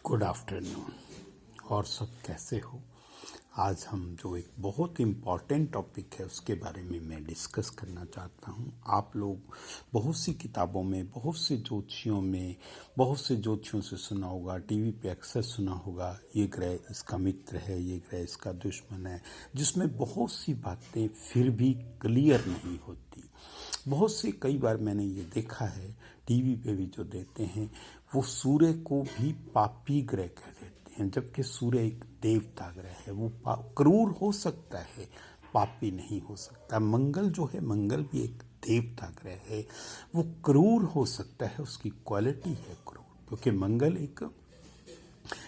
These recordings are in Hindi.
Good afternoon. और सब कैसे हो? आज हम जो एक बहुत इम्पॉर्टेंट टॉपिक है उसके बारे में मैं डिस्कस करना चाहता हूँ। आप लोग बहुत सी किताबों में, बहुत से ज्योतिषियों से सुना होगा, टीवी पे अक्सर सुना होगा, ये ग्रह इसका मित्र है, ये ग्रह इसका दुश्मन है, जिसमें बहुत सी बातें फिर भी क्लियर नहीं होती। बहुत से कई बार मैंने ये देखा है, टीवी पे भी जो देते हैं वो सूर्य को भी पापी ग्रह कह देते हैं, जबकि सूर्य एक देवता ग्रह है। वो क्रूर हो सकता है, पापी नहीं हो सकता। मंगल जो है, मंगल भी एक देवता ग्रह है, वो क्रूर हो सकता है, उसकी क्वालिटी है क्रूर, क्योंकि मंगल एक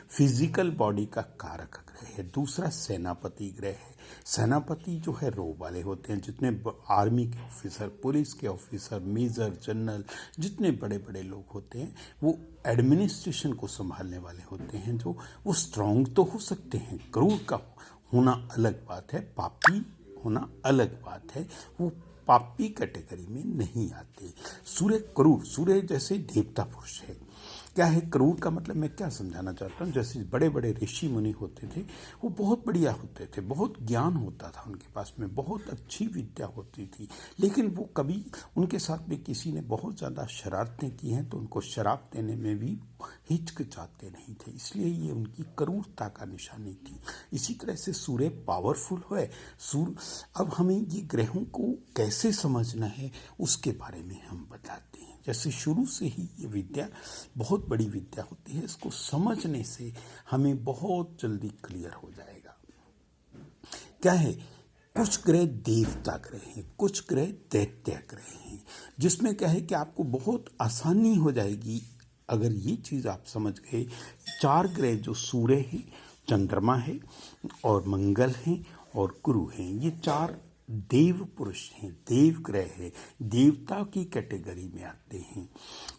फिजिकल बॉडी का कारक ग्रह है। दूसरा सेनापति ग्रह है। सेनापति जो है रो वाले होते हैं, जितने आर्मी के ऑफिसर, पुलिस के ऑफिसर, मेजर, जनरल, जितने बड़े बड़े लोग होते हैं वो एडमिनिस्ट्रेशन को संभालने वाले होते हैं। जो वो स्ट्रांग तो हो सकते हैं, क्रूर का होना अलग बात है, पापी होना अलग बात है, वो पापी कैटेगरी में नहीं आते। सूर्य क्रूर, सूर्य जैसे देवता पुरुष है। क्या है क्रूर का मतलब? मैं क्या समझाना चाहता हूँ, जैसे बड़े बड़े ऋषि मुनि होते थे, वो बहुत बढ़िया होते थे, बहुत ज्ञान होता था उनके पास में, बहुत अच्छी विद्या होती थी, लेकिन वो कभी, उनके साथ में किसी ने बहुत ज़्यादा शरारतें की हैं तो उनको शराब देने में भी हिचकिचाते नहीं थे, इसलिए ये उनकी क्रूरता का निशानी थी। इसी तरह से सूर्य पावरफुल है। अब हमें ये ग्रहों को कैसे समझना है उसके बारे में हम बताते हैं। जैसे शुरू से ही ये विद्या बहुत बड़ी विद्या होती है, इसको समझने से हमें बहुत जल्दी क्लियर हो जाएगा। क्या है? कुछ ग्रह देवता ग्रह हैं, कुछ ग्रह दैत्य ग्रह हैं, जिसमें क्या है कि आपको बहुत आसानी हो जाएगी अगर ये चीज़ आप समझ गए। 4 ग्रह जो सूर्य है, चंद्रमा है और मंगल हैं और गुरु हैं, ये 4 देव पुरुष हैं, देव ग्रह है, देवता की कैटेगरी में आते हैं।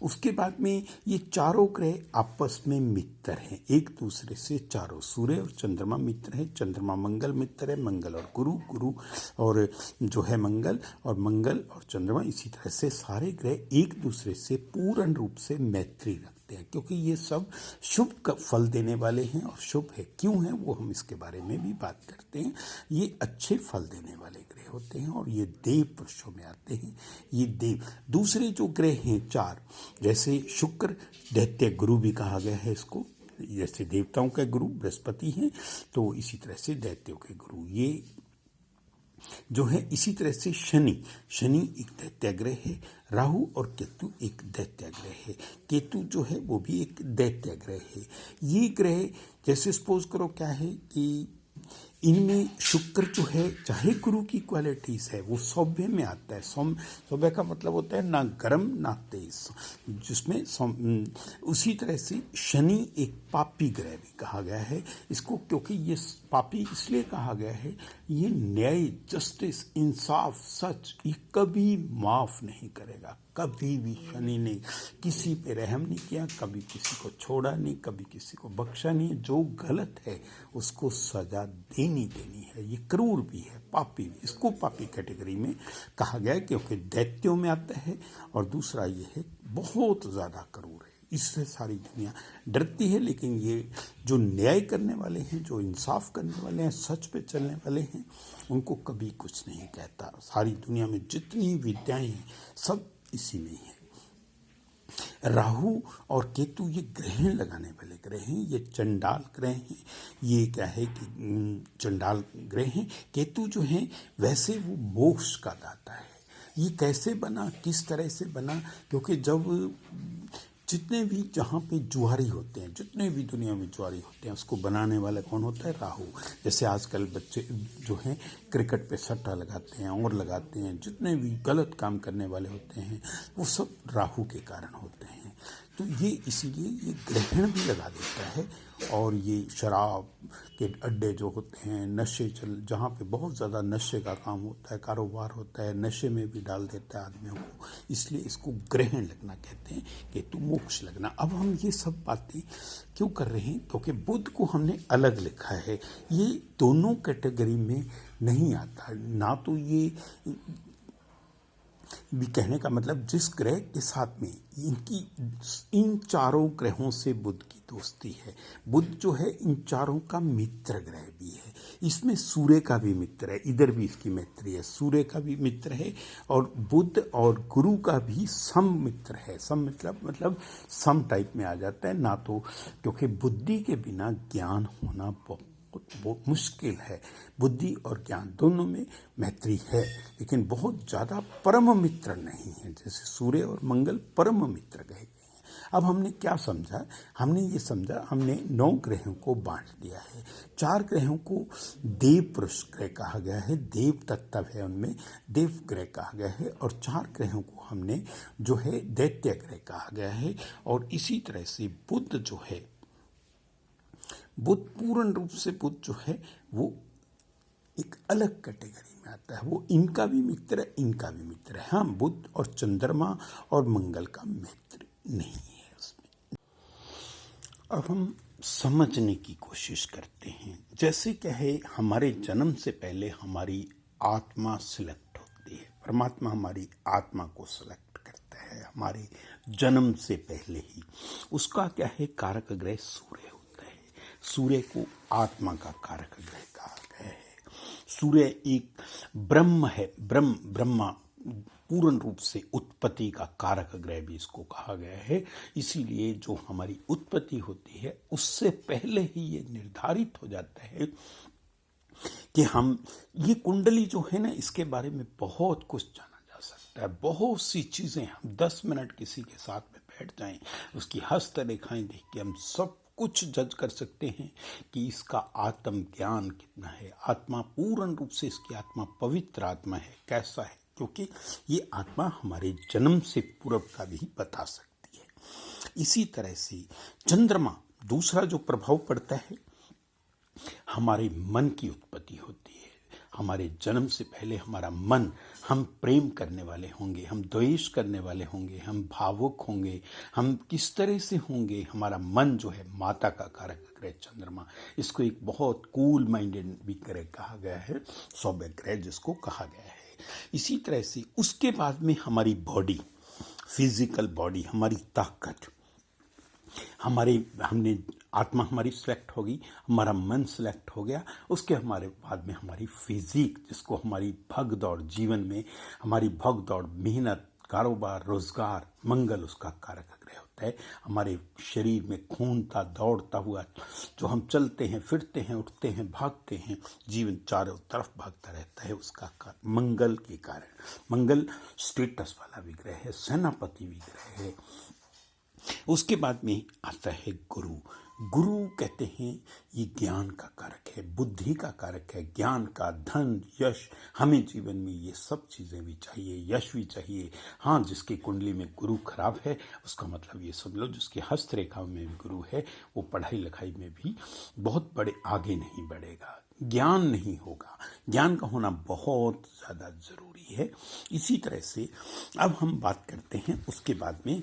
उसके बाद में ये चारों ग्रह आपस में मित्र हैं, एक दूसरे से चारों। सूर्य और चंद्रमा मित्र हैं, चंद्रमा मंगल मित्र है, मंगल और गुरु, गुरु और जो है मंगल और चंद्रमा, इसी तरह से सारे ग्रह एक दूसरे से पूर्ण रूप से मैत्री रखते हैं, क्योंकि ये सब शुभ का फल देने वाले हैं। और शुभ है क्यों है वो हम इसके बारे में भी बात करते हैं। ये अच्छे फल देने वाले ग्रह होते हैं और ये देव पुरुषों में आते हैं। ये देव, दूसरे जो ग्रह हैं 4, जैसे शुक्र, दैत्य गुरु भी कहा गया है इसको, जैसे देवताओं के गुरु बृहस्पति हैं तो इसी तरह से दैत्यों के गुरु ये जो है। इसी तरह से शनि एक दैत्य ग्रह है, राहु और केतु एक दैत्य ग्रह है, केतु जो है वो भी एक दैत्य ग्रह है। ये ग्रह जैसे सपोज करो क्या है कि इनमें शुक्र जो है, चाहे गुरु की क्वालिटीज है, वो सौम्य में आता है। सौम्य का मतलब होता है ना गर्म ना तेज, जिसमें उसी तरह से शनि एक पापी ग्रह भी कहा गया है इसको, क्योंकि ये पापी इसलिए कहा गया है, ये न्याय, जस्टिस, इंसाफ, सच ये कभी माफ नहीं करेगा। कभी भी शनि ने किसी पे रहम नहीं किया, कभी किसी को छोड़ा नहीं, कभी किसी को बख्शा नहीं। जो गलत है उसको सजा देनी है। ये क्रूर भी है, पापी भी, इसको पापी कैटेगरी में कहा गया है क्योंकि दैत्यों में आता है। और दूसरा ये है बहुत ज़्यादा क्रूर है, इससे सारी दुनिया डरती है। लेकिन ये जो न्याय करने वाले हैं, जो इंसाफ करने वाले हैं, सच पे चलने वाले हैं, उनको कभी कुछ नहीं कहता। सारी दुनिया में जितनी विद्याएं हैं सब इसी में है। राहु और केतु ये ग्रहण लगाने वाले ग्रह हैं, ये चंडाल ग्रह हैं। ये क्या है कि चंडाल ग्रह हैं। केतु जो है वैसे वो मोक्ष का दाता है। ये कैसे बना, किस तरह से बना? क्योंकि जब जितने भी जहाँ पे जुआरी होते हैं, जितने भी दुनिया में जुआरी होते हैं, उसको बनाने वाला कौन होता है? राहु। जैसे आजकल बच्चे जो हैं क्रिकेट पे सट्टा लगाते हैं और लगाते हैं, जितने भी गलत काम करने वाले होते हैं वो सब राहु के कारण होते हैं। तो ये इसीलिए ये ग्रहण भी लगा देता है। और ये शराब के अड्डे जो होते हैं, नशे जहाँ पे बहुत ज़्यादा नशे का काम होता है, कारोबार होता है, नशे में भी डाल देता है आदमियों को, इसलिए इसको ग्रहण लगना कहते हैं, केतु मोक्ष लगना। अब हम ये सब बातें क्यों कर रहे हैं? क्योंकि बुध को हमने अलग लिखा है, ये दोनों कैटेगरी में नहीं आता। ना तो ये भी कहने का मतलब जिस ग्रह के साथ में इन चारों ग्रहों से बुध की दोस्ती है, बुध जो है इन चारों का मित्र ग्रह भी है। इसमें सूर्य का भी मित्र है, इधर भी इसकी मैत्री है, सूर्य का भी मित्र है और बुध और गुरु का भी सम मित्र है। सम मतलब सम टाइप में आ जाता है ना, तो क्योंकि बुद्धि के बिना ज्ञान होना बहुत मुश्किल है। बुद्धि और ज्ञान दोनों में मैत्री है, लेकिन बहुत ज़्यादा परम मित्र नहीं है। जैसे सूर्य और मंगल परम मित्र कहे गए हैं। अब हमने क्या समझा? हमने ये समझा, हमने 9 ग्रहों को बांट दिया है। 4 ग्रहों को देव पुरुष ग्रह कहा गया है, देव तत्व है उनमें, देव ग्रह कहा गया है। और 4 ग्रहों को हमने जो है दैत्य ग्रह कहा गया है। और इसी तरह से बुध जो है, बुध पूर्ण रूप से बुध जो है वो एक अलग कैटेगरी में आता है। वो इनका भी मित्र है, इनका भी मित्र है। हाँ, बुध और चंद्रमा और मंगल का मित्र नहीं है उसमें। अब हम समझने की कोशिश करते हैं। जैसे क्या है, हमारे जन्म से पहले हमारी आत्मा सिलेक्ट होती है। परमात्मा हमारी आत्मा को सिलेक्ट करता है हमारे जन्म से पहले ही। उसका क्या है, कारक ग्रह सूर्य होता है। सूर्य को आत्मा का कारक ग्रह कहा गया है। सूर्य एक ब्रह्म है, ब्रह्मा पूर्ण रूप से उत्पत्ति का कारक ग्रह भी इसको कहा गया है। इसीलिए जो हमारी उत्पत्ति होती है उससे पहले ही ये निर्धारित हो जाता है कि हम, ये कुंडली जो है ना, इसके बारे में बहुत कुछ जाना जा सकता है। बहुत सी चीजें, हम 10 मिनट किसी के साथ में बैठ जाएं, उसकी हस्तरेखाएं देख के हम सब कुछ जज कर सकते हैं कि इसका आत्म ज्ञान कितना है। आत्मा पूर्ण रूप से, इसकी आत्मा पवित्र आत्मा है, कैसा है, क्योंकि ये आत्मा हमारे जन्म से पूर्व का भी बता सकती है। इसी तरह से चंद्रमा, दूसरा जो प्रभाव पड़ता है, हमारे मन की उत्पत्ति होती है। हमारे जन्म से पहले हमारा मन, हम प्रेम करने वाले होंगे, हम द्वेष करने वाले होंगे, हम भावुक होंगे, हम किस तरह से होंगे। हमारा मन जो है माता का कारक ग्रह चंद्रमा, इसको एक बहुत कूल माइंडेड भी ग्रह कहा गया है, सौम्य ग्रह जिसको कहा गया है। इसी तरह से उसके बाद में हमारी बॉडी, फिजिकल बॉडी, हमारी ताकत, हमने आत्मा हमारी सिलेक्ट होगी, हमारा मन सिलेक्ट हो गया। उसके हमारे बाद में हमारी फिजिक, जिसको हमारी भग दौड़ जीवन में, हमारी भग दौड़, मेहनत, कारोबार, रोजगार, मंगल उसका कारक ग्रह होता है। हमारे शरीर में खूनता दौड़ता हुआ जो हम चलते हैं, फिरते हैं, उठते हैं, भागते हैं, जीवन चारों तरफ भागता रहता है, उसका मंगल के कारण। मंगल स्टेटस वाला भी ग्रह है, सेनापति भी ग्रह है। उसके बाद में आता है गुरु। गुरु कहते हैं ये ज्ञान का कारक है, बुद्धि का कारक है, ज्ञान का, धन, यश। हमें जीवन में ये सब चीज़ें भी चाहिए, यश भी चाहिए। हाँ, जिसकी कुंडली में गुरु खराब है, उसका मतलब ये समझ लो, जिसकी हस्तरेखा में भी गुरु है, वो पढ़ाई लिखाई में भी बहुत बड़े आगे नहीं बढ़ेगा, ज्ञान नहीं होगा। ज्ञान का होना बहुत ज़्यादा ज़रूरी है। इसी तरह से अब हम बात करते हैं, उसके बाद में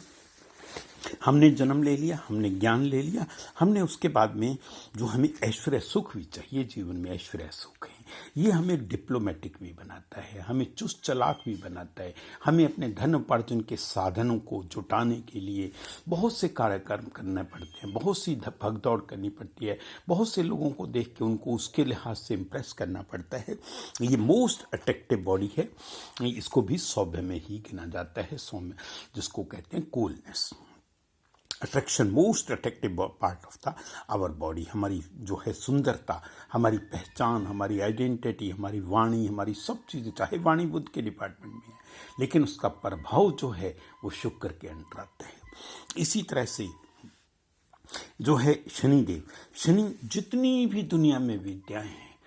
हमने जन्म ले लिया, हमने ज्ञान ले लिया, हमने उसके बाद में जो हमें ऐश्वर्य सुख भी चाहिए, जीवन में ऐश्वर्य सुख है, ये हमें डिप्लोमेटिक भी बनाता है, हमें चुस्त चालाक भी बनाता है। हमें अपने धन उपार्जन के साधनों को जुटाने के लिए बहुत से कार्यक्रम करने पड़ते हैं, बहुत सी भगदौड़ करनी पड़ती है, बहुत से लोगों को देख के उनको उसके लिहाज से इम्प्रेस करना पड़ता है। ये मोस्ट अट्रैक्टिव बॉडी है, इसको भी सौम्य में ही गिना जाता है, सौम्य जिसको कहते हैं coolness. Attraction, most attractive part of the our body, हमारी जो है सुंदरता, हमारी पहचान, हमारी आइडेंटिटी, हमारी वाणी, हमारी सब चीज़ें, चाहे वाणी बुद्ध के डिपार्टमेंट में है, लेकिन उसका प्रभाव जो है वो शुक्र के अंडर आता है। इसी तरह से जो है शनिदेव, शनि जितनी भी दुनिया में विद्याएं हैं,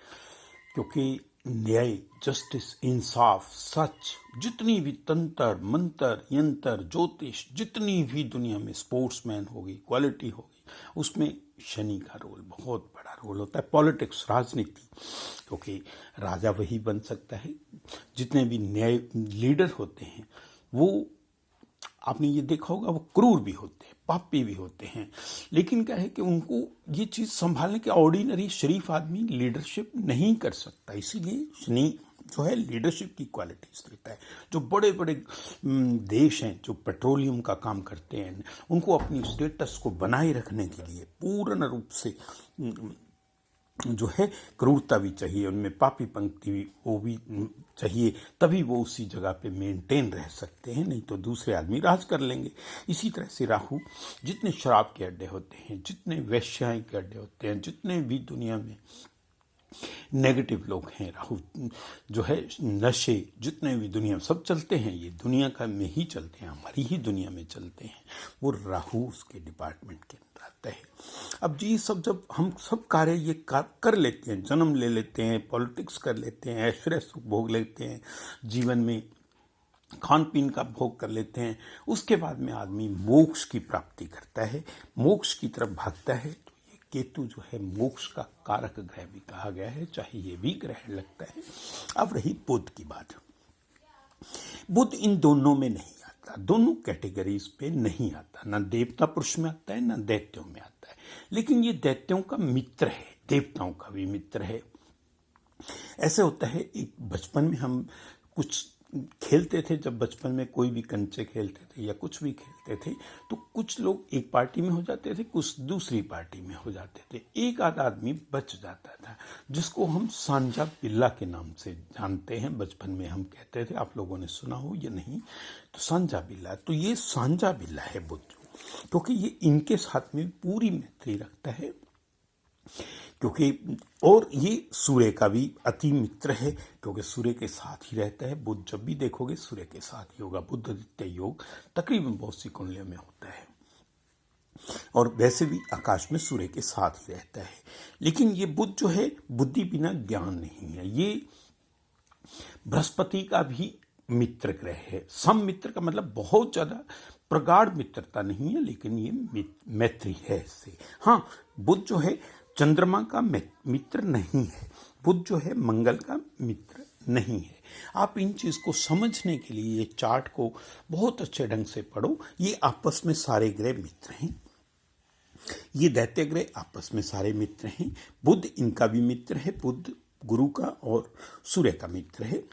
क्योंकि न्याय, जस्टिस, इंसाफ, सच, जितनी भी तंत्र मंत्र यंत्र ज्योतिष, जितनी भी दुनिया में स्पोर्ट्समैन होगी, क्वालिटी होगी, उसमें शनि का रोल, बहुत बड़ा रोल होता है। पॉलिटिक्स, राजनीति, क्योंकि राजा वही बन सकता है। जितने भी न्याय लीडर होते हैं वो, आपने ये देखा होगा, वो क्रूर भी होते हैं, पापी भी होते हैं, लेकिन क्या है कि उनको ये चीज़ संभालने के ऑर्डिनरी शरीफ आदमी लीडरशिप नहीं कर सकता। इसीलिए शनि जो है लीडरशिप की क्वालिटीज देता है। जो बड़े बड़े देश हैं जो पेट्रोलियम का काम करते हैं, उनको अपनी स्टेटस को बनाए रखने के लिए पूर्ण रूप से जो है क्रूरता भी चाहिए, उनमें पापी पंक्ति भी वो भी चाहिए, तभी वो उसी जगह पे मेंटेन रह सकते हैं, नहीं तो दूसरे आदमी राज कर लेंगे। इसी तरह से राहु, जितने शराब के अड्डे होते हैं, जितने वेश्याएं के अड्डे होते हैं, जितने भी दुनिया में नेगेटिव लोग हैं, राहु जो है नशे जितने भी दुनिया में सब चलते हैं, ये दुनिया का में ही चलते हैं, हमारी ही दुनिया में चलते हैं, वो राहु उसके डिपार्टमेंट के अंदर आता है। अब जी सब जब हम सब कार्य ये कर लेते हैं, जन्म ले लेते हैं, पॉलिटिक्स कर लेते हैं, ऐश्वर्य सुख भोग लेते हैं, जीवन में खान पीन का भोग कर लेते हैं, उसके बाद में आदमी मोक्ष की प्राप्ति करता है, मोक्ष की तरफ भागता है। केतु जो है मोक्ष का कारक ग्रह भी कहा गया है, चाहे ये भी ग्रह लगता है। अब रही बुध की बात। बुध इन दोनों में नहीं आता, दोनों कैटेगरीज पे नहीं आता, ना देवता पुरुष में आता है ना दैत्यों में आता है, लेकिन ये दैत्यों का मित्र है, देवताओं का भी मित्र है। ऐसे होता है, एक बचपन में हम कुछ खेलते थे, जब बचपन में कोई भी कंचे खेलते थे या कुछ भी खेलते थे, तो कुछ लोग एक पार्टी में हो जाते थे, कुछ दूसरी पार्टी में हो जाते थे, एक आध आदमी बच जाता था, जिसको हम सांझा बिल्ला के नाम से जानते हैं। बचपन में हम कहते थे, आप लोगों ने सुना हो या नहीं, तो सांझा बिल्ला। तो ये सांझा बिल्ला है बुध, क्योंकि ये इनके साथ में पूरी मैत्री रखता है, क्योंकि और ये सूर्य का भी अति मित्र है, क्योंकि सूर्य के साथ ही रहता है। बुध जब भी देखोगे सूर्य के साथ ही होगा। बुध आदित्य योग तकरीबन बहुत सी कुंडलियों में होता है, और वैसे भी आकाश में सूर्य के साथ ही रहता है। लेकिन ये बुध जो है बुद्धि बिना ज्ञान नहीं है, ये बृहस्पति का भी मित्र ग्रह है। सम मित्र का मतलब बहुत ज्यादा प्रगाढ़ मित्रता नहीं है, लेकिन ये मैत्री है इससे। हाँ, बुध जो है चंद्रमा का मित्र नहीं है, बुध जो है मंगल का मित्र नहीं है। आप इन चीज को समझने के लिए ये चार्ट को बहुत अच्छे ढंग से पढ़ो। ये आपस में सारे ग्रह मित्र हैं, ये दैत्य ग्रह आपस में सारे मित्र हैं। बुध इनका भी मित्र है, बुध गुरु का और सूर्य का मित्र है,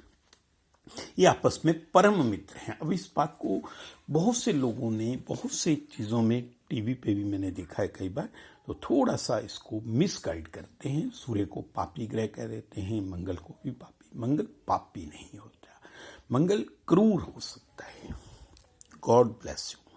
ये आपस में परम मित्र हैं। अब इस बात को बहुत से लोगों ने बहुत से चीज़ों में, टीवी पे भी मैंने देखा है कई बार, तो थोड़ा सा इसको मिसगाइड करते हैं। सूर्य को पापी ग्रह कह देते हैं, मंगल को भी पापी। मंगल पापी नहीं होता, मंगल क्रूर हो सकता है। God bless you.